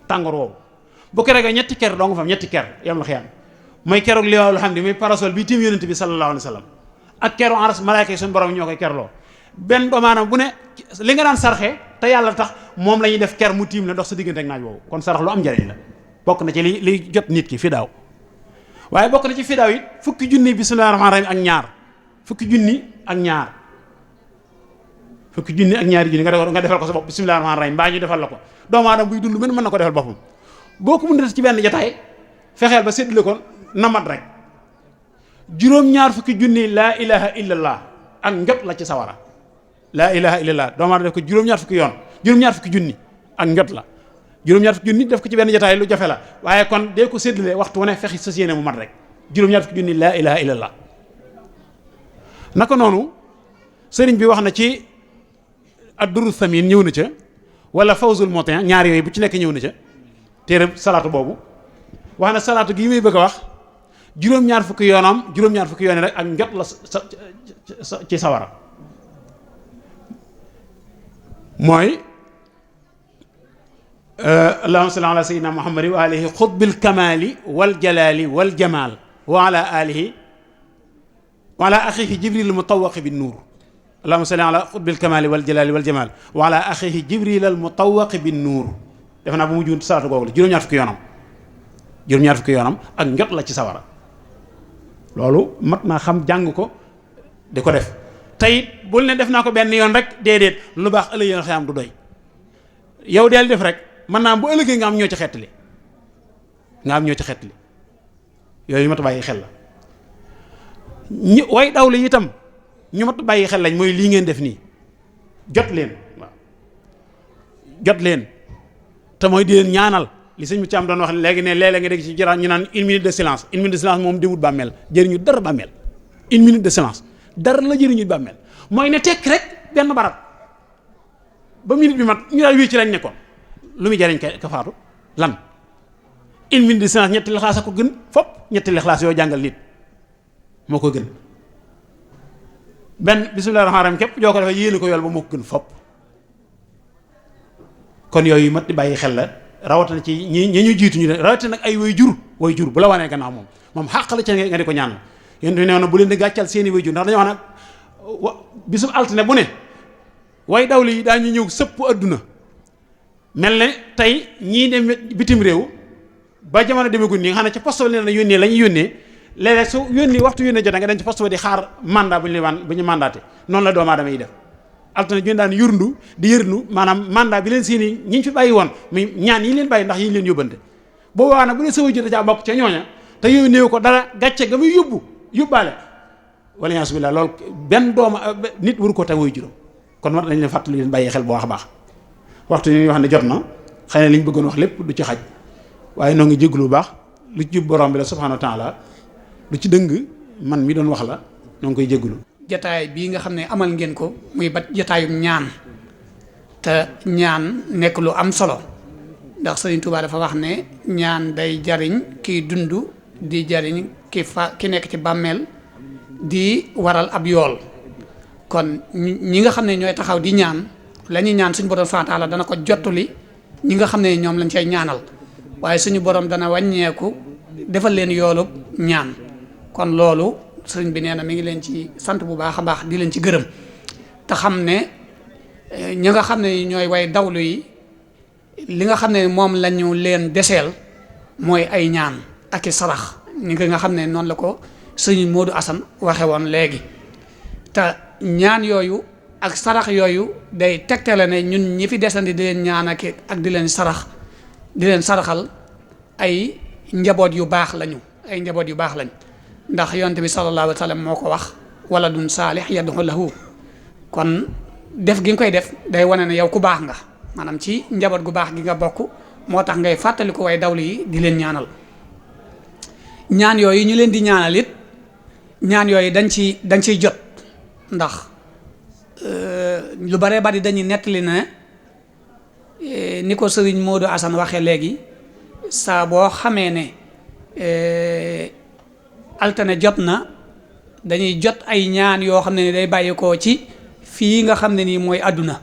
tàngoor woowu bu ko regee ñetti ker doo nga fam ñetti ker yemal xiyaam mooy keroog liwaawul xam ne muy parasol bi tiim yonent bi sallallahu alayhi wa sallam ak keroog aras malaaka yi suñu borom ñoo koy kerloo benn doomu aadama bu ne li nga daan sarxe te yàlla tax moom la ñuy def ker mu tiim la dox sa diggante ak naaj woowu kon sarax lu am njariñ la bokk na ci li jot nit ki fidaaw waaye bokk na ci fidaaw it fukki junni bismillahir rahmanir rahim ak ñaar fukki junni ak ñaari junni nga defal ko sa bopp bismillahir rahmanir rahim mbaa ñu defal la ko doomu aadama buy dund mën na ko defal boppam boo ko mën a ci benn jotaay fexeel ba séddale ko namat rek juróom-ñaar fukki junni laa ilaha illallah ak njot la ci sawara laa ilaha illallah doomu aadama def ko juróom-ñaar fukki yoon juróom-ñaar fukki junni ak njot la juróom-ñaar fukki junni def ko ci benn jotaay lu jafe la waaye kon dee ko séddale waxtu wane fexi sa yéene mu mat rek juróom-ñaar fukki junni laa ilaha illallah naka noonu sëriñ bi wax na ci ad-durru thamin ñëw na ca wala fawzul mutin ñaar yooyu bu ci nekk ñëw na ca téere salaatu boobu wax na salaatu gi muy bëgg a wax juróom-ñaar fukki yoon rek ak njot la ci sawara mooy allahumma salli ala sayyidina muhammadin wa alihi xutbil kamali wal jalali wal jamal wa ala alihi wa ala axihi jibril mutawaqi bin nuur allahumma salli ala xutbil kamali wal jalali wal jamal wa ala axihi jibril al mutawaqi bin nuur def naa bu mu juun salaatu googu la juróom-ñaar fukki yoonam ak njot la ci sawara loolu mat naa xam jàng ko di ko def tey bul ne def naa ko benn yoon rek déedéet lu baax ëllëg yoon xëyam du doy yow deel def rek mën naa bu ëllëgee nga am ñoo ci xettali yooyu mat bàyyi xel la way daw li itam ñu mat bàyyi xel lañ mooy lii ngeen def nii jot leen te mooy di leen ñaanal li sëñ bi ci am doon wax ne léegi ne léeg-léeg nga dégg ci jaraan ñu naan une minute de silence moom demut bàmmeel jëriñu dara bàmmeel une minute de silence dara la jëriñu bàmmeel mooy ne tekk rek benn barab ba minute bi mat ñu daal wéy ci lañ nekkoon lu muy jëriñ ka faatu lan une minute de silence ñetti lixlaas a ko gën fopp ñetti lixlaas yoo jàngal nit moo ko gën benn bismillahir rahmanir rahim képp joo ko defee yéene ko yool ba moo ko gën fopp kon yooyu mat di bàyyi xel la rawatina ci ñi ñu jiitu ñu de rawatina nag ay way jur bu la wanee gannaaw moom xàq la ca nga di ko ñaan yéen du neew na bu leen di gàccal seeni way jur ndax dañoo wax nag bisub altine bu ne way dawli yi daañu ñëw sëpp adduna mel ne tey ñii dem bitim réew ba jamono demagul nii nga xam ne ci poste ba leen la yónnee la ñuy yónnee léeg-léeg su waxtu yónnee jot nga dem ci poste ba di xaar mandat bu ñu mandaté noonu la doomu aadama yi def altine ju daan yurndu di yërnu maanaam mandat bi leen seeni ñi ñu fi bàyyi woon muy ñaan yi leen bàyyi ndax yi leen yóbbante boobu waa nag bu dee sa wajur da caa bokk ca ñooña te yow néew ko dara gàcce ga muy yóbbaale wala yaasu billah loolu benn doomu nit waru ko teg way juróom kon war nañ leen fàttali leen bàyyi xel bu baax waxtu yi wax ne jot na xëy na li ñu bëggoon wax lépp du ci xaj waaye noo ngi jéglu bu baax lu ci jub borom bi la subhanahu wa taala lu ci dëng man mi doon wax la noo ngi koy jéglu jataay bii nga xam ne amal ngeen ko muy ba jataayum ñaan te ñaan nekk lu am solo ndax Sëriñ Tuubaa dafa wax ne ñaan day jariñ kiy dund di jariñ ki nekk ci bàmmeel di waral ab yool kon ñi nga xam ne ñooy taxaw di ñaan la ñuy ñaan suñu borom subhanahu wa ta'ala dana ko jottali ñi nga xam ne ñoom lañ cay ñaanal waaye suñu borom dana wàññeeku defal leen yoolub ñaan kon loolu sëriñ bi nee na mi ngi leen ci sant bu baax a baax di leen ci gërëm te xam ne ñi nga xam ne ñooy way dawlu yi li nga xam ne moom lañu leen deseel mooy ay ñaan ak i sarax ni nga xam ne noonu la ko sëriñ Modou Assane waxe woon léegi te ñaan yooyu ak sarax yooyu day tegtale ne ñun ñi fi desandi di leen ñaan ak di leen sarax di leen saraxal ay njaboot yu baax lañu ay njaboot yu baax lañ ndax yonent bi sallallahu alayhi wa sallam moo ko wax waladun saalih yad'u lahu kon def gi nga koy def day wane ne yow ku baax nga maanaam ci njaboot gu baax gi nga bokk moo tax ngay fàttali ko way dawlu yi di leen ñaanal ñaan yooyu ñu leen di ñaanal it ñaan yooyu dañ ciy jot ndax lu bare bari dañuy nettali ne ni ko sëriñ Modou Assane waxee léegi saa boo xamee ne altine jot na dañuy jot ay ñaan yoo xam ne ni day bàyyi koo ci fii nga xam ne nii mooy àdduna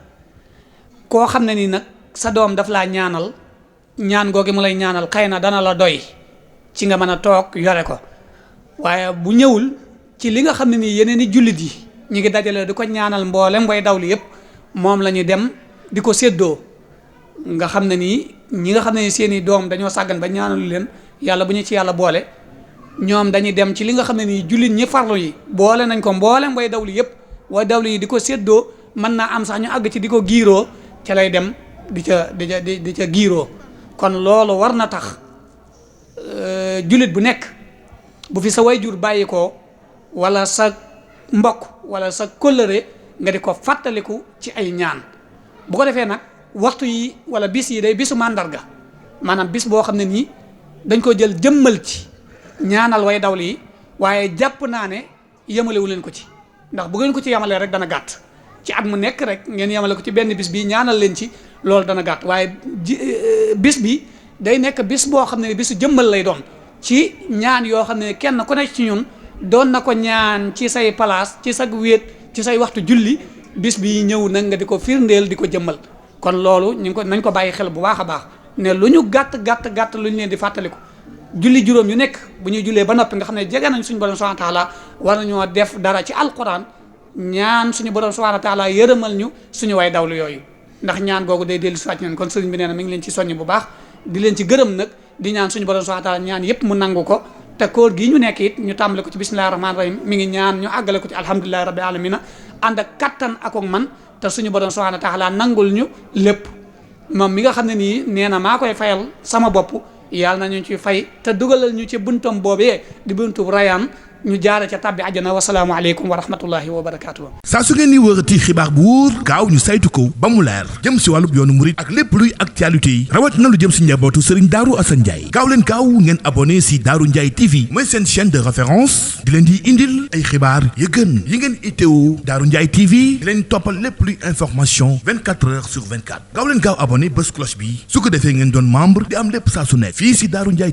koo xam ne nii nag sa doom daf laa ñaanal ñaan googi mu lay ñaanal xëy na dana la doy ci nga mën a toog yore ko waaye bu ñëwul ci li nga xam ne nii yeneen i jullit yi ñu ngi dajale di ko ñaanal mboolem way dawli yëpp moom la ñu dem di ko séddoo nga xam ne nii ñi nga xam ne seeni doom dañoo sàggan ba ñaanalu leen yàlla bu ñu ci yàlla boole ñoom dañuy dem ci li nga xam ne nii jullit ñi farlu yi boole nañ ko mboolem way dawli yëpp way dawli yi di ko séddoo mën naa am sax ñu àgg ci di ko giiroo ca lay dem di ca giiroo kon loolu war na tax jullit bu nekk bu fi sa wayjur bàyyi ko wala sa mbokk wala sa kóllëre nga di ko fàttaliku ci ay ñaan bu ko defee nag waxtu yi wala bis yi day bisu màndarga maanaam bis boo xam ne nii dañ ko jël jëmmal ci ñaanal way dawli yi waaye jàpp naa ne yemalewu leen ko ci ndax bu ngeen ko ci yemalee rek dana gàtt ci at mu nekk rek ngeen yemale ko ci benn bis bi ñaanal leen ci loolu dana gàtt waaye bis bi day nekk bis boo xam ne bisu jëmmal lay doon ci ñaan yoo xam ne kenn ku nekk ci ñun doon na ko ñaan ci say place ci sa wéet ci say waxtu julli bis bi ñëw nag nga di ko firndeel di ko jëmmal kon loolu nañ ko bàyyi xel bu baax a baax ne lu ñu gàtt lu ñu leen di fàttaliku julli juróom yu nekk bu ñuy jullee ba noppi nga xam ne jege nañ suñu borom subhanahu wa taala war nañoo def dara ci alquran ñaan suñu borom subhanahu wa taala yërëmal ñu suñu way dawlu yooyu ndax ñaan googu day dellu si waat ñaan kon sëriñ bi nee na mi ngi leen ci soññ bu baax di leen ci gërëm nag di ñaan suñu borom subhanahu wa taala ñaan yëpp mu nangu ko te koor gii ñu nekk it ñu tàmbale ko ci bismillahir rahmanir rahim mi ngi ñaan ñu àggale ko ci alhamdulillahi rabbil alamin ànd ak kattan ak man te suñu borom subhanahu wa taala nangul ñu lépp moom mi nga xam ne nii nee na maa koy fayal sama bopp yàlla nañu ci fay te dugalal ñu ci buntam boobee di buntu rayaan ñu jaare ca tàbbi àjjana wasalaamu aleykum wa rahmatullahi wa barakatuh. saa su ngeen di wërati xibaar bu wóor gaaw ñu saytu ko ba mu leer jëm si wàllub yoonu murit ak lépp luy actualité yi rawat na lu jëm si njabootu Serigne Darou Assane Ndiaye gaaw leen gaaw ngeen abonné si Darou Ndiaye TV mooy seen chaîne de référence di leen di indil ay xibaar yu gën yi ngeen itteewu Darou Ndiaye TV di leen toppal lépp luy information 24 heures sur 24 gaaw leen gaaw abonné bés cloche bi su ko defee ngeen doon membre di am lépp saa su nekk fii si Darou Ndiaye TV